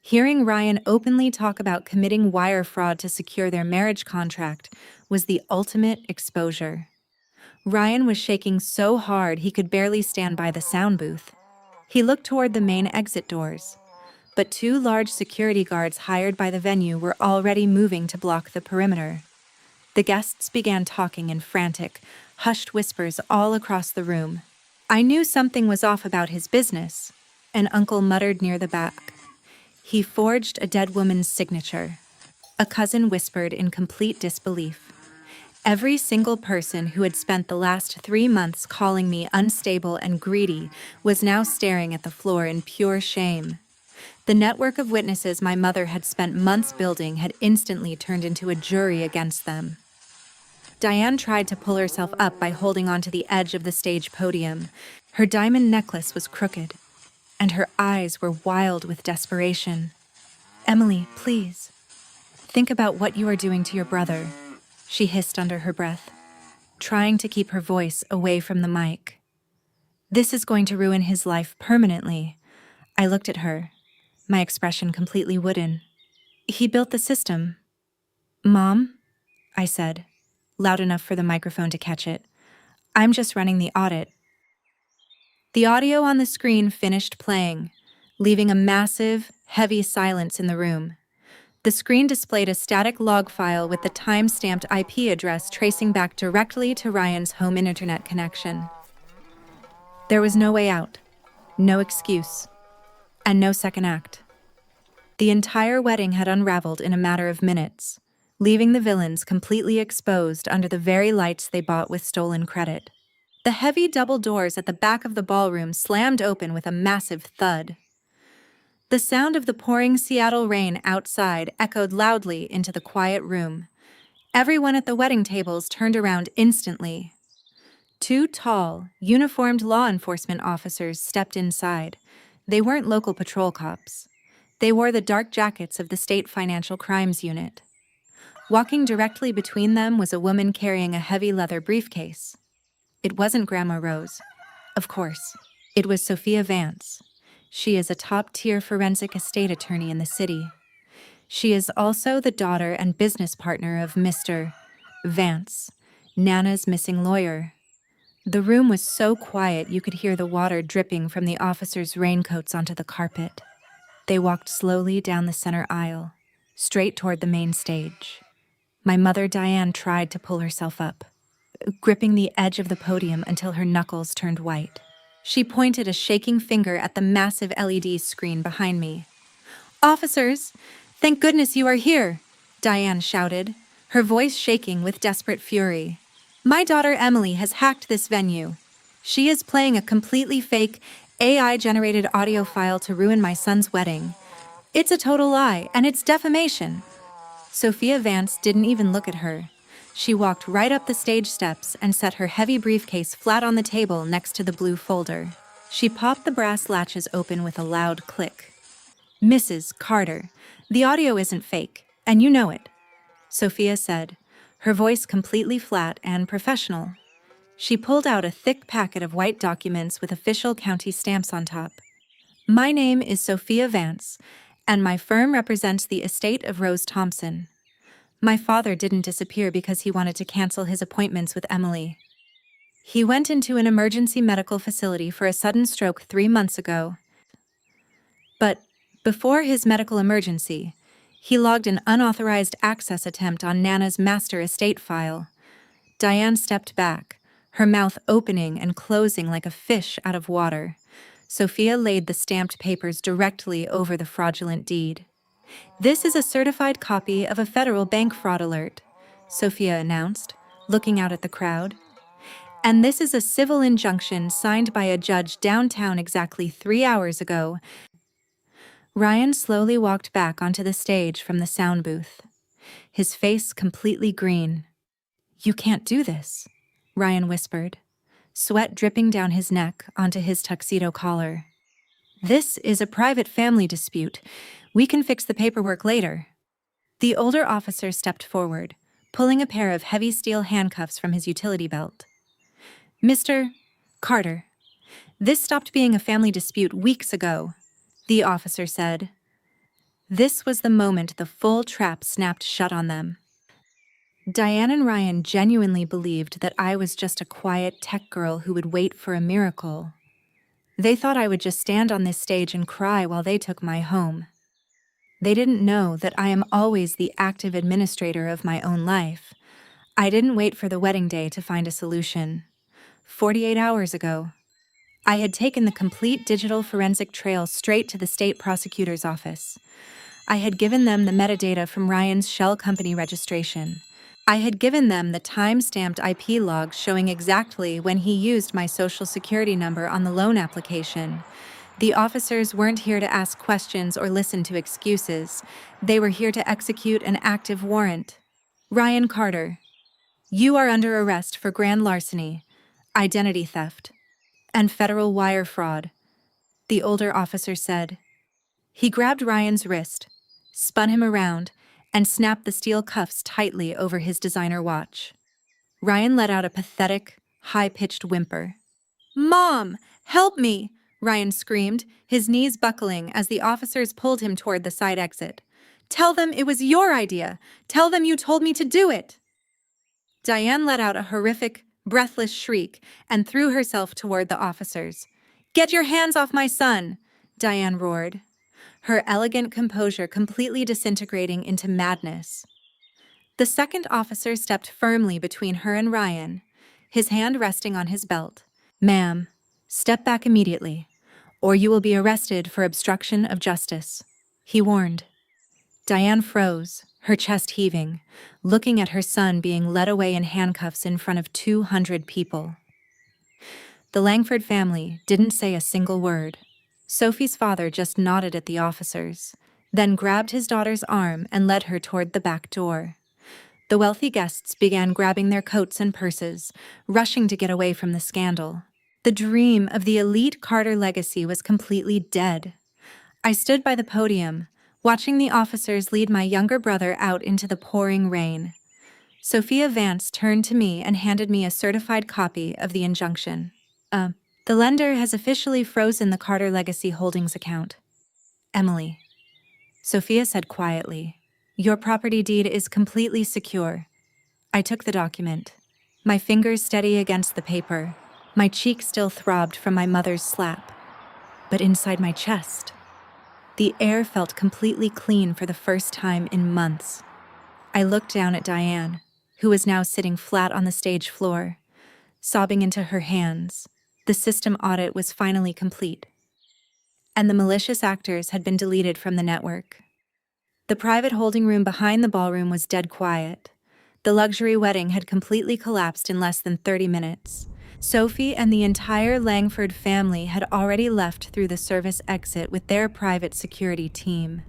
Hearing Ryan openly talk about committing wire fraud to secure their marriage contract was the ultimate exposure. Ryan was shaking so hard he could barely stand by the sound booth. He looked toward the main exit doors, but 2 large security guards hired by the venue were already moving to block the perimeter. The guests began talking in frantic, hushed whispers all across the room. I knew something was off about his business, an uncle muttered near the back. "He forged a dead woman's signature," a cousin whispered in complete disbelief. Every single person who had spent the last 3 months calling me unstable and greedy was now staring at the floor in pure shame. The network of witnesses my mother had spent months building had instantly turned into a jury against them. Diane tried to pull herself up by holding onto the edge of the stage podium. Her diamond necklace was crooked, and her eyes were wild with desperation. "Emily, please. Think about what you are doing to your brother," she hissed under her breath, trying to keep her voice away from the mic. "This is going to ruin his life permanently." I looked at her, my expression completely wooden. "He built the system." "Mom," I said, loud enough for the microphone to catch it, "I'm just running the audit." The audio on the screen finished playing, leaving a massive, heavy silence in the room. The screen displayed a static log file with the time-stamped IP address tracing back directly to Ryan's home internet connection. There was no way out, no excuse, and no second act. The entire wedding had unraveled in a matter of minutes, leaving the villains completely exposed under the very lights they bought with stolen credit. The heavy double doors at the back of the ballroom slammed open with a massive thud. The sound of the pouring Seattle rain outside echoed loudly into the quiet room. Everyone at the wedding tables turned around instantly. 2 tall, uniformed law enforcement officers stepped inside. They weren't local patrol cops. They wore the dark jackets of the State Financial Crimes Unit. Walking directly between them was a woman carrying a heavy leather briefcase. It wasn't Grandma Rose. Of course, it was Sophia Vance. She is a top-tier forensic estate attorney in the city. She is also the daughter and business partner of Mr. Vance, Nana's missing lawyer. The room was so quiet you could hear the water dripping from the officers' raincoats onto the carpet. They walked slowly down the center aisle, straight toward the main stage. My mother, Diane, tried to pull herself up, gripping the edge of the podium until her knuckles turned white. She pointed a shaking finger at the massive LED screen behind me. "Officers, thank goodness you are here," Diane shouted, her voice shaking with desperate fury. "My daughter Emily has hacked this venue. She is playing a completely fake, AI-generated audio file to ruin my son's wedding. It's a total lie, and it's defamation." Sophia Vance didn't even look at her. She walked right up the stage steps and set her heavy briefcase flat on the table next to the blue folder. She popped the brass latches open with a loud click. "Mrs. Carter, the audio isn't fake, and you know it," Sophia said, her voice completely flat and professional. She pulled out a thick packet of white documents with official county stamps on top. "My name is Sophia Vance, and my firm represents the estate of Rose Thompson. My father didn't disappear because he wanted to cancel his appointments with Emily. He went into an emergency medical facility for a sudden stroke 3 months ago. But before his medical emergency, he logged an unauthorized access attempt on Nana's master estate file." Diane stepped back, her mouth opening and closing like a fish out of water. Sophia laid the stamped papers directly over the fraudulent deed. "This is a certified copy of a federal bank fraud alert," Sophia announced, looking out at the crowd. "And this is a civil injunction signed by a judge downtown exactly 3 hours ago." Ryan slowly walked back onto the stage from the sound booth, his face completely green. "You can't do this," Ryan whispered, sweat dripping down his neck onto his tuxedo collar. "This is a private family dispute. We can fix the paperwork later." The older officer stepped forward, pulling a pair of heavy steel handcuffs from his utility belt. "Mr. Carter, this stopped being a family dispute weeks ago," the officer said. This was the moment the full trap snapped shut on them. Diane and Ryan genuinely believed that I was just a quiet tech girl who would wait for a miracle. They thought I would just stand on this stage and cry while they took my home. They didn't know that I am always the active administrator of my own life. I didn't wait for the wedding day to find a solution. 48 hours ago, I had taken the complete digital forensic trail straight to the state prosecutor's office. I had given them the metadata from Ryan's shell company registration. I had given them the time-stamped IP logs showing exactly when he used my social security number on the loan application. The officers weren't here to ask questions or listen to excuses. They were here to execute an active warrant. "Ryan Carter, you are under arrest for grand larceny, identity theft, and federal wire fraud," the older officer said. He grabbed Ryan's wrist, spun him around, and snapped the steel cuffs tightly over his designer watch. Ryan let out a pathetic, high-pitched whimper. "Mom, help me!" Ryan screamed, his knees buckling as the officers pulled him toward the side exit. "Tell them it was your idea! Tell them you told me to do it!" Diane let out a horrific, breathless shriek and threw herself toward the officers. "Get your hands off my son!" Diane roared, her elegant composure completely disintegrating into madness. The second officer stepped firmly between her and Ryan, his hand resting on his belt. "Ma'am, step back immediately, or you will be arrested for obstruction of justice," he warned. Diane froze, her chest heaving, looking at her son being led away in handcuffs in front of 200 people. The Langford family didn't say a single word. Sophie's father just nodded at the officers, then grabbed his daughter's arm and led her toward the back door. The wealthy guests began grabbing their coats and purses, rushing to get away from the scandal. The dream of the elite Carter legacy was completely dead. I stood by the podium, watching the officers lead my younger brother out into the pouring rain. Sophia Vance turned to me and handed me a certified copy of the injunction. The lender has officially frozen the Carter Legacy Holdings account. Emily," Sophia said quietly, Your property deed is completely secure. I took the document, my fingers steady against the paper. My cheek still throbbed from my mother's slap. But inside my chest, the air felt completely clean for the first time in months. I looked down at Diane, who was now sitting flat on the stage floor, sobbing into her hands. The system audit was finally complete, and the malicious actors had been deleted from the network. The private holding room behind the ballroom was dead quiet. The luxury wedding had completely collapsed in less than 30 minutes. Sophie and the entire Langford family had already left through the service exit with their private security team.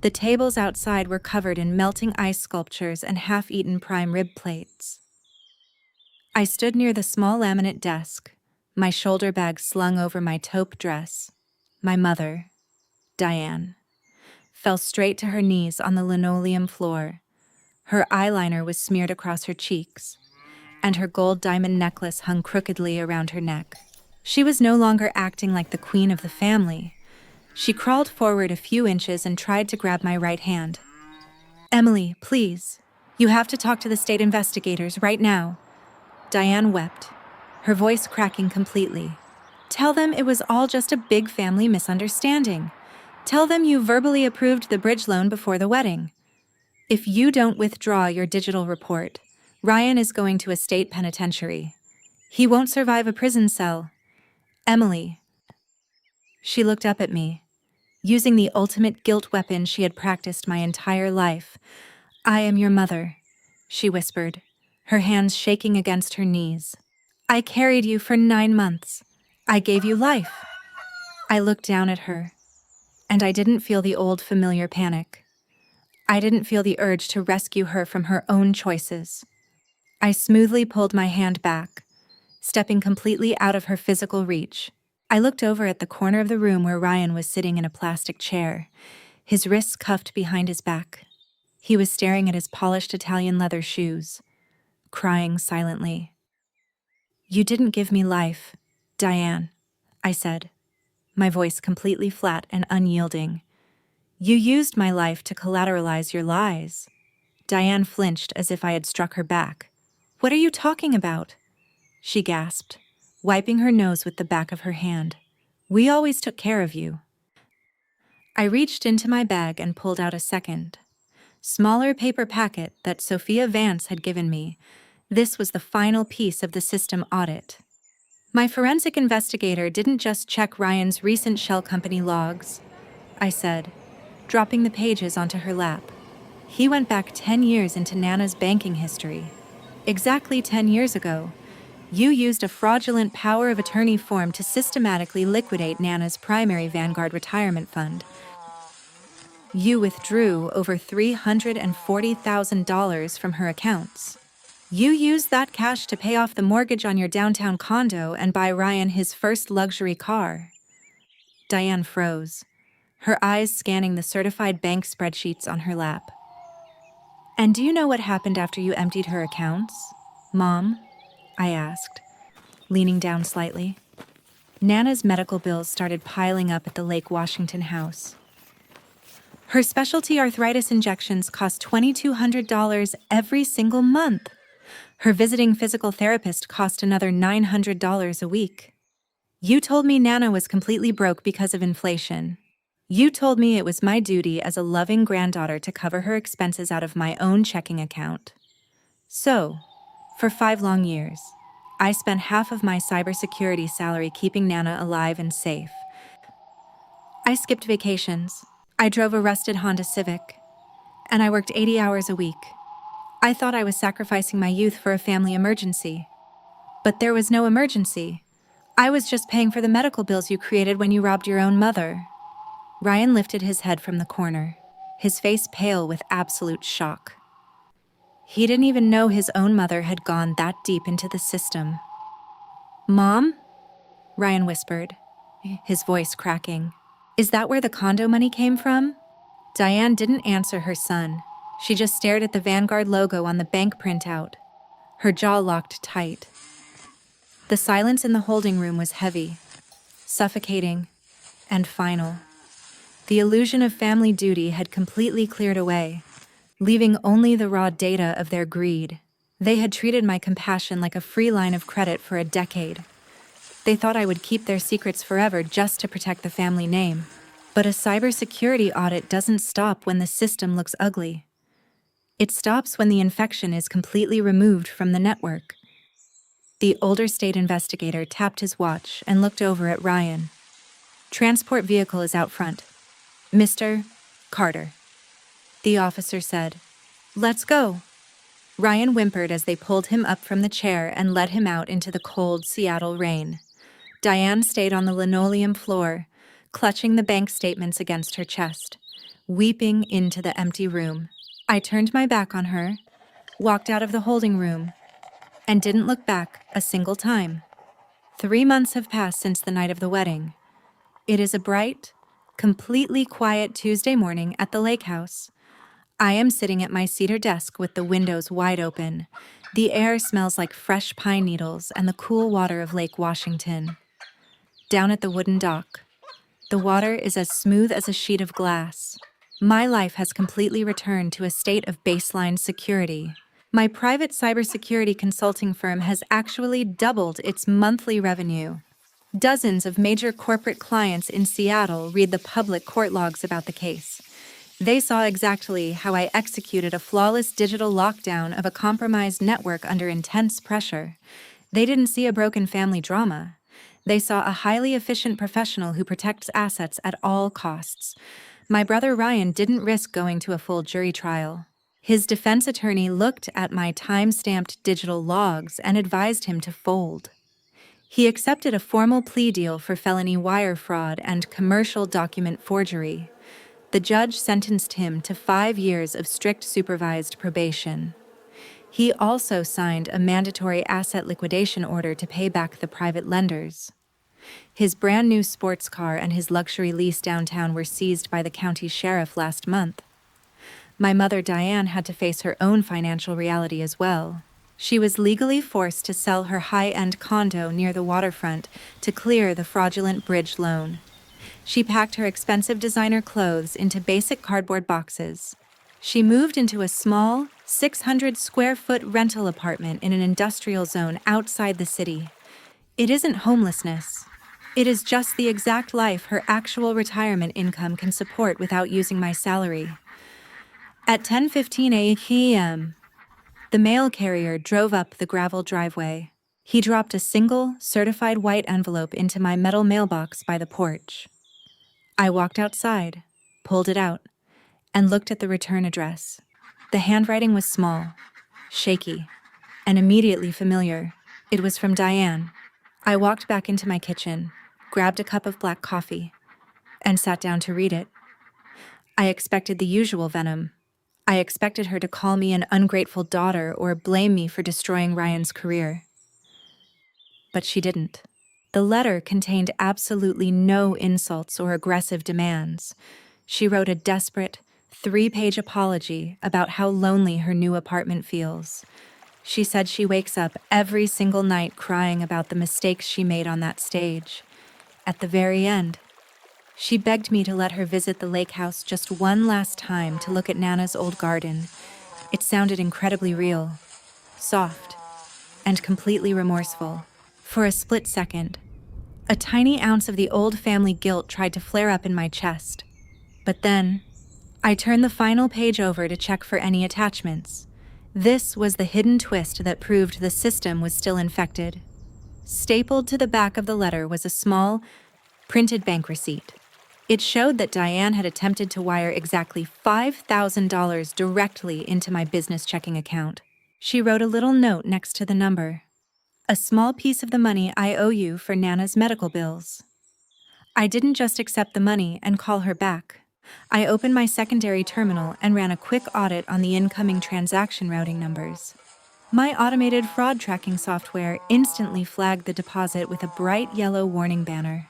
The tables outside were covered in melting ice sculptures and half-eaten prime rib plates. I stood near the small laminate desk, my shoulder bag slung over my taupe dress. My mother, Diane, fell straight to her knees on the linoleum floor. Her eyeliner was smeared across her cheeks, and her gold diamond necklace hung crookedly around her neck. She was no longer acting like the queen of the family. She crawled forward a few inches and tried to grab my right hand. "Emily, please. You have to talk to the state investigators right now." Diane wept, her voice cracking completely. "Tell them it was all just a big family misunderstanding. Tell them you verbally approved the bridge loan before the wedding. If you don't withdraw your digital report, Ryan is going to a state penitentiary. He won't survive a prison cell. Emily." She looked up at me, using the ultimate guilt weapon she had practiced my entire life. "I am your mother," she whispered, her hands shaking against her knees. "I carried you for 9 months. I gave you life." I looked down at her, and I didn't feel the old familiar panic. I didn't feel the urge to rescue her from her own choices. I smoothly pulled my hand back, stepping completely out of her physical reach. I looked over at the corner of the room where Ryan was sitting in a plastic chair, his wrists cuffed behind his back. He was staring at his polished Italian leather shoes, crying silently. "You didn't give me life, Diane," I said, my voice completely flat and unyielding. "You used my life to collateralize your lies." Diane flinched as if I had struck her back. "What are you talking about?" she gasped, wiping her nose with the back of her hand. "We always took care of you." I reached into my bag and pulled out a second, smaller paper packet that Sophia Vance had given me. This was the final piece of the system audit. My forensic investigator didn't just check Ryan's recent shell company logs, I said, dropping the pages onto her lap. He went back 10 years into Nana's banking history. Exactly 10 years ago, you used a fraudulent power of attorney form to systematically liquidate Nana's primary Vanguard retirement fund. You withdrew over $340,000 from her accounts. You used that cash to pay off the mortgage on your downtown condo and buy Ryan his first luxury car. Diane froze, her eyes scanning the certified bank spreadsheets on her lap. "And do you know what happened after you emptied her accounts, Mom?" I asked, leaning down slightly. Nana's medical bills started piling up at the Lake Washington house. Her specialty arthritis injections cost $2,200 every single month. Her visiting physical therapist cost another $900 a week. You told me Nana was completely broke because of inflation. You told me it was my duty as a loving granddaughter to cover her expenses out of my own checking account. So, for 5 long years, I spent half of my cybersecurity salary keeping Nana alive and safe. I skipped vacations. I drove a rusted Honda Civic, and I worked 80 hours a week. I thought I was sacrificing my youth for a family emergency. But there was no emergency. I was just paying for the medical bills you created when you robbed your own mother. Ryan lifted his head from the corner, his face pale with absolute shock. He didn't even know his own mother had gone that deep into the system. "Mom?" Ryan whispered, his voice cracking. "Is that where the condo money came from?" Diane didn't answer her son. She just stared at the Vanguard logo on the bank printout, her jaw locked tight. The silence in the holding room was heavy, suffocating, and final. The illusion of family duty had completely cleared away. leaving only the raw data of their greed. They had treated my compassion like a free line of credit for a decade. They thought I would keep their secrets forever just to protect the family name. But a cybersecurity audit doesn't stop when the system looks ugly. It stops when the infection is completely removed from the network. The older state investigator tapped his watch and looked over at Ryan. "Transport vehicle is out front. Mr. Carter." The officer said, "Let's go." Ryan whimpered as they pulled him up from the chair and led him out into the cold Seattle rain. Diane stayed on the linoleum floor, clutching the bank statements against her chest, weeping into the empty room. I turned my back on her, walked out of the holding room, and didn't look back a single time. 3 months have passed since the night of the wedding. It is a bright, completely quiet Tuesday morning at the lake house. I am sitting at my cedar desk with the windows wide open. The air smells like fresh pine needles and the cool water of Lake Washington. Down at the wooden dock, the water is as smooth as a sheet of glass. My life has completely returned to a state of baseline security. My private cybersecurity consulting firm has actually doubled its monthly revenue. Dozens of major corporate clients in Seattle read the public court logs about the case. They saw exactly how I executed a flawless digital lockdown of a compromised network under intense pressure. They didn't see a broken family drama. They saw a highly efficient professional who protects assets at all costs. My brother Ryan didn't risk going to a full jury trial. His defense attorney looked at my time-stamped digital logs and advised him to fold. He accepted a formal plea deal for felony wire fraud and commercial document forgery. The judge sentenced him to 5 years of strict supervised probation. He also signed a mandatory asset liquidation order to pay back the private lenders. His brand new sports car and his luxury lease downtown were seized by the county sheriff last month. My mother Diane had to face her own financial reality as well. She was legally forced to sell her high-end condo near the waterfront to clear the fraudulent bridge loan. She packed her expensive designer clothes into basic cardboard boxes. She moved into a small, 600-square-foot rental apartment in an industrial zone outside the city. It isn't homelessness. It is just the exact life her actual retirement income can support without using my salary. At 10:15 a.m., the mail carrier drove up the gravel driveway. He dropped a single, certified white envelope into my metal mailbox by the porch. I walked outside, pulled it out, and looked at the return address. The handwriting was small, shaky, and immediately familiar. It was from Diane. I walked back into my kitchen, grabbed a cup of black coffee, and sat down to read it. I expected the usual venom. I expected her to call me an ungrateful daughter or blame me for destroying Ryan's career. But she didn't. The letter contained absolutely no insults or aggressive demands. She wrote a desperate, 3-page apology about how lonely her new apartment feels. She said she wakes up every single night crying about the mistakes she made on that stage. At the very end, she begged me to let her visit the lake house just one last time to look at Nana's old garden. It sounded incredibly real, soft, and completely remorseful. For a split second, a tiny ounce of the old family guilt tried to flare up in my chest. But then, I turned the final page over to check for any attachments. This was the hidden twist that proved the system was still infected. Stapled to the back of the letter was a small, printed bank receipt. It showed that Diane had attempted to wire exactly $5,000 directly into my business checking account. She wrote a little note next to the number. "A small piece of the money I owe you for Nana's medical bills." I didn't just accept the money and call her back. I opened my secondary terminal and ran a quick audit on the incoming transaction routing numbers. My automated fraud tracking software instantly flagged the deposit with a bright yellow warning banner.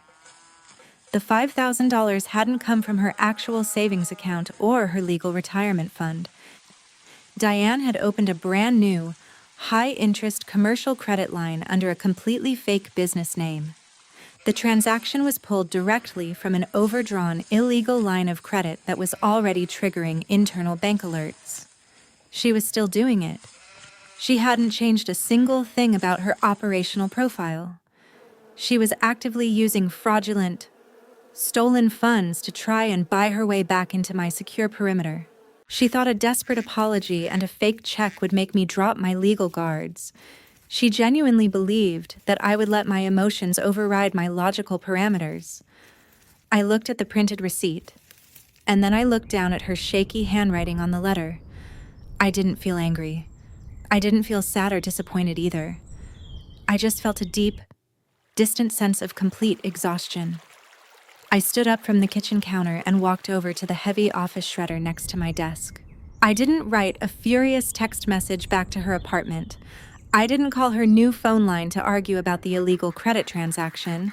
The $5,000 hadn't come from her actual savings account or her legal retirement fund. Diane had opened a brand new, high-interest commercial credit line under a completely fake business name. The transaction was pulled directly from an overdrawn, illegal line of credit that was already triggering internal bank alerts. She was still doing it. She hadn't changed a single thing about her operational profile. She was actively using fraudulent, stolen funds to try and buy her way back into my secure perimeter. She thought a desperate apology and a fake check would make me drop my legal guards. She genuinely believed that I would let my emotions override my logical parameters. I looked at the printed receipt, and then I looked down at her shaky handwriting on the letter. I didn't feel angry. I didn't feel sad or disappointed either. I just felt a deep, distant sense of complete exhaustion. I stood up from the kitchen counter and walked over to the heavy office shredder next to my desk. I didn't write a furious text message back to her apartment. I didn't call her new phone line to argue about the illegal credit transaction.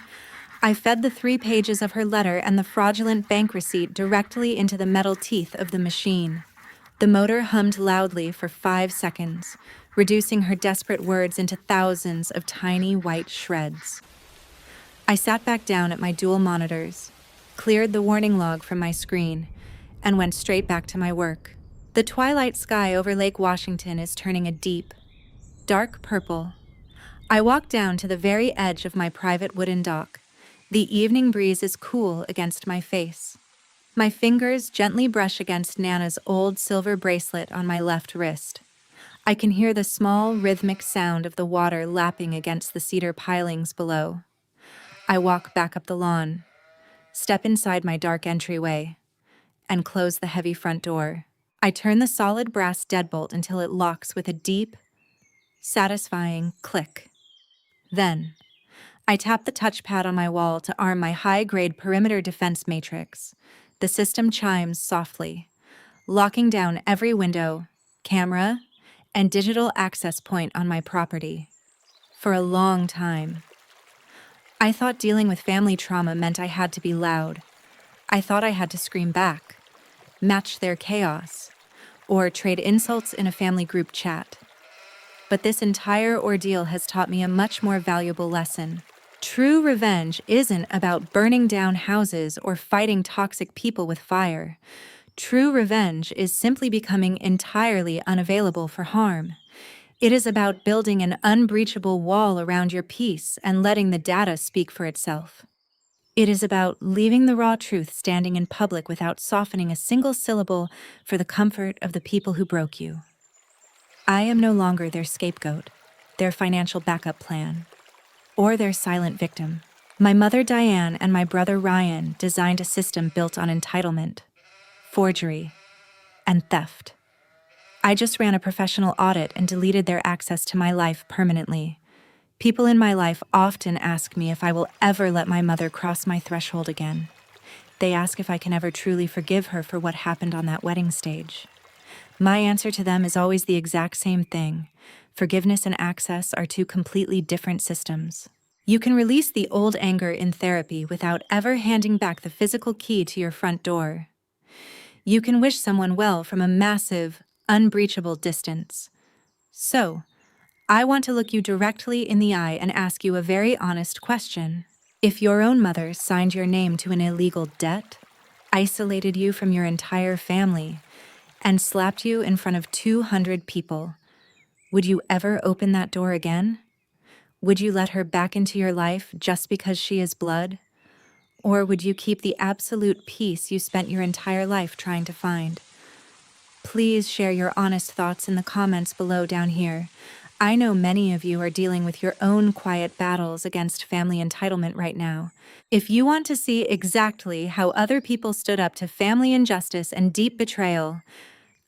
I fed the 3 pages of her letter and the fraudulent bank receipt directly into the metal teeth of the machine. The motor hummed loudly for 5 seconds, reducing her desperate words into thousands of tiny white shreds. I sat back down at my dual monitors, cleared the warning log from my screen, and went straight back to my work. The twilight sky over Lake Washington is turning a deep, dark purple. I walk down to the very edge of my private wooden dock. The evening breeze is cool against my face. My fingers gently brush against Nana's old silver bracelet on my left wrist. I can hear the small, rhythmic sound of the water lapping against the cedar pilings below. I walk back up the lawn, step inside my dark entryway, and close the heavy front door. I turn the solid brass deadbolt until it locks with a deep, satisfying click. Then, I tap the touchpad on my wall to arm my high-grade perimeter defense matrix. The system chimes softly, locking down every window, camera, and digital access point on my property. For a long time, I thought dealing with family trauma meant I had to be loud. I thought I had to scream back, match their chaos, or trade insults in a family group chat. But this entire ordeal has taught me a much more valuable lesson. True revenge isn't about burning down houses or fighting toxic people with fire. True revenge is simply becoming entirely unavailable for harm. It is about building an unbreachable wall around your peace and letting the data speak for itself. It is about leaving the raw truth standing in public without softening a single syllable for the comfort of the people who broke you. I am no longer their scapegoat, their financial backup plan, or their silent victim. My mother Diane and my brother Ryan designed a system built on entitlement, forgery, and theft. I just ran a professional audit and deleted their access to my life permanently. People in my life often ask me if I will ever let my mother cross my threshold again. They ask if I can ever truly forgive her for what happened on that wedding stage. My answer to them is always the exact same thing. Forgiveness and access are 2 completely different systems. You can release the old anger in therapy without ever handing back the physical key to your front door. You can wish someone well from a massive, unbreachable distance. So, I want to look you directly in the eye and ask you a very honest question. If your own mother signed your name to an illegal debt, isolated you from your entire family, and slapped you in front of 200 people, would you ever open that door again? Would you let her back into your life just because she is blood? Or would you keep the absolute peace you spent your entire life trying to find? Please share your honest thoughts in the comments below down here. I know many of you are dealing with your own quiet battles against family entitlement right now. If you want to see exactly how other people stood up to family injustice and deep betrayal,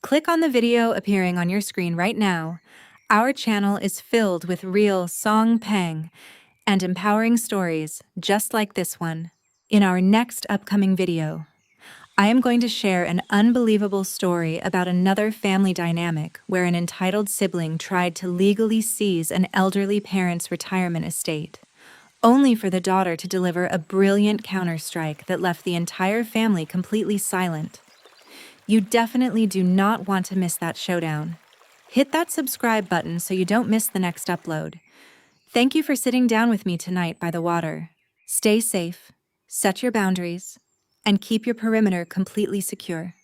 click on the video appearing on your screen right now. Our channel is filled with real song pang and empowering stories just like this one. In our next upcoming video, I am going to share an unbelievable story about another family dynamic where an entitled sibling tried to legally seize an elderly parent's retirement estate, only for the daughter to deliver a brilliant counterstrike that left the entire family completely silent. You definitely do not want to miss that showdown. Hit that subscribe button so you don't miss the next upload. Thank you for sitting down with me tonight by the water. Stay safe, set your boundaries, and keep your perimeter completely secure.